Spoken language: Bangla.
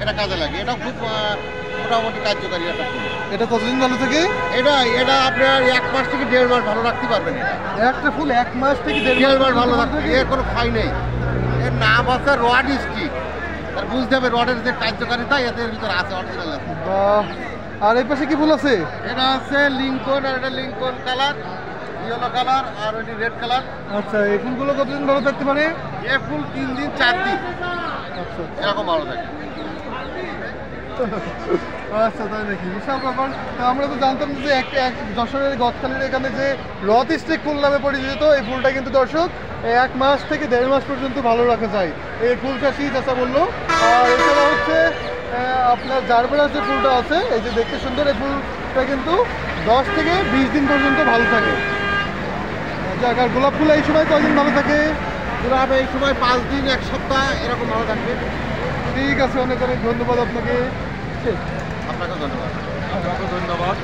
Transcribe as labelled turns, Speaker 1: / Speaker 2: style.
Speaker 1: এটা কাজে লাগে। এটা খুব মোটামুটি কার্যকারী একটা ফুল।
Speaker 2: এটা কতদিন ভালো থাকে?
Speaker 1: এটা আপনার 1 মাস থেকে 1.5 মাস ভালো রাখতে পারবেন। এটা
Speaker 2: একটা ফুল 1 মাস থেকে
Speaker 1: 1.5 মাস ভালো রাখতে, এর কোনো ক্ষয় নেই। এর নাম আছে রড স্টিক। আর বুঝতে হবে রডের যে কার্যকারিতা এদের ভিতরে আছে, অরিজিনাল আছে।
Speaker 2: বাহ! আর এই পাশে কি ফুল আছে?
Speaker 1: এটা আছে লিঙ্কন, আর এটা লিঙ্কন কালার, ইয়েলো কালার, আর ওইটি রেড কালার।
Speaker 2: আচ্ছা, এই ফুলগুলো কতদিন ভালো থাকতে পারে?
Speaker 1: এ ফুল 3 দিন 4 দিন
Speaker 2: আচ্ছা
Speaker 1: এরকম ভালো থাকে।
Speaker 2: আচ্ছা, তাই নাকি? বিশাল ব্যাপার। তো আমরা তো জানতাম যে এক যশোরের গদখালির এখানে যে রথ স্টিক ফুল নামে পরিচিত এই ফুলটা কিন্তু দর্শক 1 মাস থেকে 1.5 মাস পর্যন্ত ভালো রাখা যায়। এই ফুলটা শীত আসা বললো। আর এছাড়া হচ্ছে আপনার জারবেরার যে ফুলটা আছে, এই যে দেখতে সুন্দর, এই ফুলটা কিন্তু 10 থেকে 20 দিন পর্যন্ত ভালো থাকে। যাক, আর গোলাপ ফুল এই সময় কয়দিন ভালো থাকে?
Speaker 1: গোলাপ এই সময় 5 দিন 1 সপ্তাহ এরকম ভালো থাকবে।
Speaker 2: ঠিক আছে, অনেক অনেক ধন্যবাদ আপনাকে।
Speaker 1: আপনাকে ধন্যবাদ।
Speaker 2: আপনাকে ধন্যবাদ।